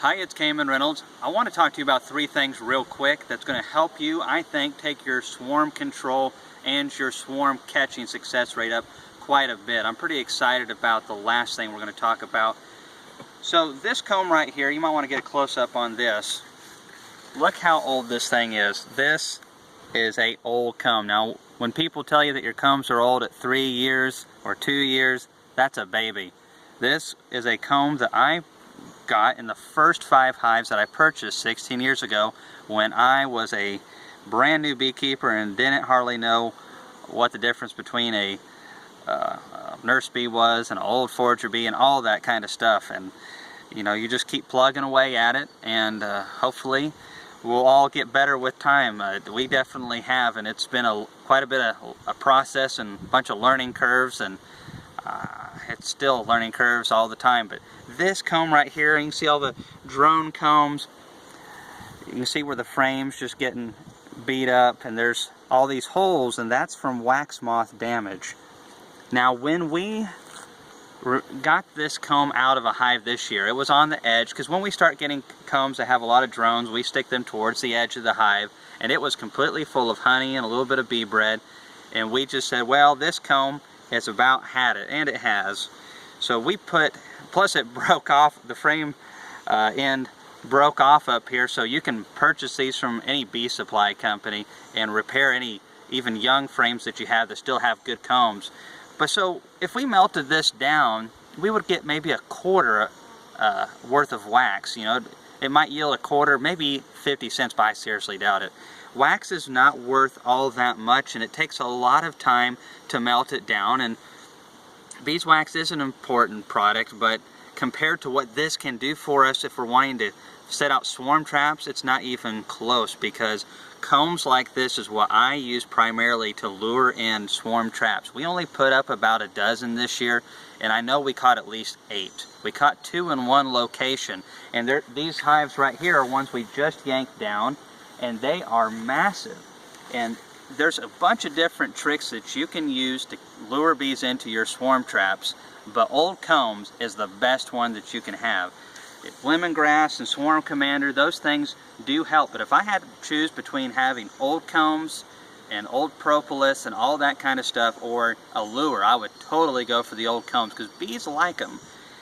Hi, it's Kamon Reynolds. I want to talk to you about three things real quick that's going to help you, I think, take your swarm control and your swarm catching success rate up quite a bit. I'm pretty excited about the last thing we're going to talk about. So this comb right here, you might want to get a close-up on this. Look how old this thing is. This is an old comb. Now, when people tell you that your combs are old at 3 years or 2 years, that's a baby. This is a comb that I got in the first 5 hives that I purchased 16 years ago when I was a brand new beekeeper and didn't hardly know what the difference between a nurse bee was and an old forager bee and all that kind of stuff. And you know, you just keep plugging away at it, and hopefully we'll all get better with time. We definitely have, and it's been quite a bit of a process and a bunch of learning curves, and it's still learning curves all the time. But this comb right here, you can see all the drone combs. You can see where the frame's just getting beat up, and there's all these holes, and that's from wax moth damage. Now, when we got this comb out of a hive this year, it was on the edge, because when we start getting combs that have a lot of drones, we stick them towards the edge of the hive, and it was completely full of honey and a little bit of bee bread, and we just said, well, this comb has about had it, and it has. So we put, plus it broke off, the frame end broke off up here, so you can purchase these from any bee supply company and repair any even young frames that you have that still have good combs. But so if we melted this down, we would get maybe a quarter worth of wax. You know, it might yield a quarter, maybe 50 cents, but I seriously doubt it. Wax is not worth all that much, and it takes a lot of time to melt it down. And beeswax is an important product, but compared to what this can do for us if we're wanting to set out swarm traps, it's not even close, because combs like this is what I use primarily to lure in swarm traps. We only put up about a dozen this year, and I know we caught at least 8. We caught 2 in one location, and these hives right here are ones we just yanked down, and they are massive. And there's a bunch of different tricks that you can use to lure bees into your swarm traps, but old combs is the best one that you can have. Lemongrass and Swarm Commander, those things do help, but if I had to choose between having old combs and old propolis and all that kind of stuff, or a lure, I would totally go for the old combs, because bees like them.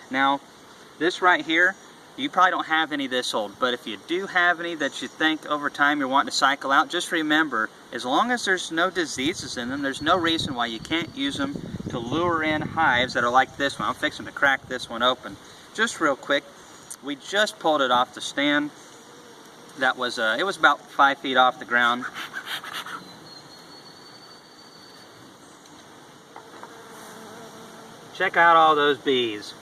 Now, this right here, you probably don't have any this old, but if you do have any that you think over time you're wanting to cycle out, just remember, as long as there's no diseases in them, there's no reason why you can't use them to lure in hives that are like this one. I'm fixing to crack this one open. Just real quick, we just pulled it off the stand. That was, it was about 5 feet off the ground. Check out all those bees.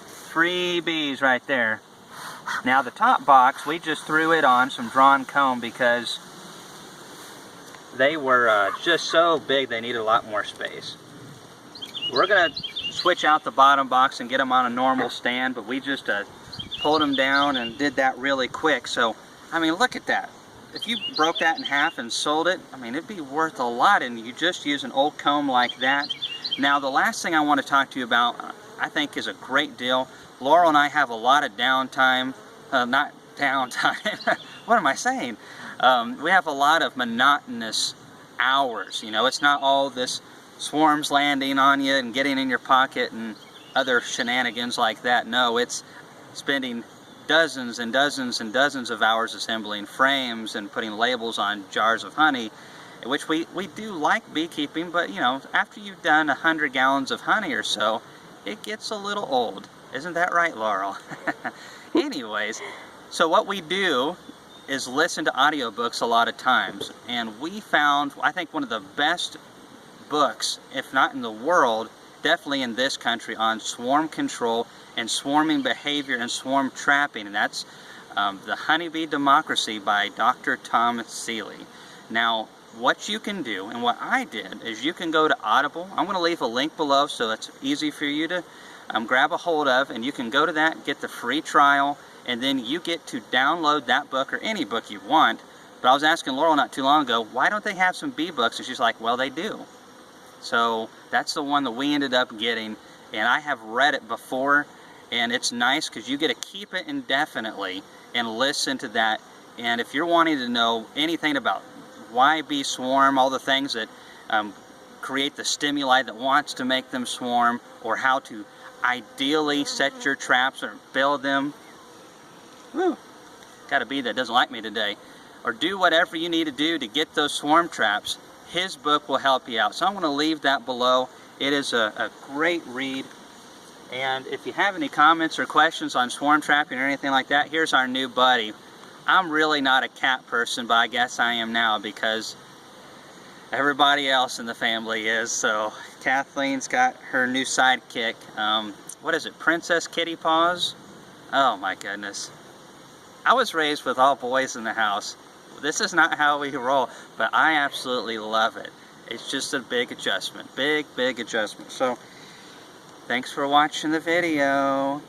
Free bees right there. Now the top box, we just threw it on some drawn comb because they were just so big they needed a lot more space. We're going to switch out the bottom box and get them on a normal stand, but we just pulled them down and did that really quick. So, I mean, look at that. If you broke that in half and sold it, I mean, it'd be worth a lot, and you just use an old comb like that. Now, the last thing I want to talk to you about, I think is a great deal. Laurel and I have a lot of downtime, not downtime, what am I saying? We have a lot of monotonous hours. You know, it's not all this swarms landing on you and getting in your pocket and other shenanigans like that. No, it's spending dozens and dozens and dozens of hours assembling frames and putting labels on jars of honey, which we do like beekeeping, but you know, after you've done 100 gallons of honey or so, it gets a little old. Isn't that right, Laurel? Anyways, so what we do is listen to audiobooks a lot of times, and we found, I think, one of the best books, if not in the world, definitely in this country, on swarm control and swarming behavior and swarm trapping, and that's the Honeybee Democracy by Dr. Tom Seeley. Now, what you can do, and what I did, is you can go to Audible. I'm going to leave a link below so it's easy for you to grab a hold of, and you can go to that, get the free trial, and then you get to download that book or any book you want. But I was asking Laurel not too long ago, why don't they have some bee books? And she's like, well, they do. So that's the one that we ended up getting, and I have read it before, and it's nice because you get to keep it indefinitely and listen to that. And if you're wanting to know anything about why bees swarm, all the things that create the stimuli that wants to make them swarm, or how to ideally set your traps or build them. Woo! Got a bee that doesn't like me today. Or do whatever you need to do to get those swarm traps. His book will help you out. So I'm going to leave that below. It is a great read. And if you have any comments or questions on swarm trapping or anything like that, here's our new buddy. I'm really not a cat person, but I guess I am now because everybody else in the family is. So Kathleen's got her new sidekick. What is it? Princess Kitty Paws? Oh my goodness. I was raised with all boys in the house. This is not how we roll, but I absolutely love it. It's just a big adjustment. Big adjustment. So thanks for watching the video.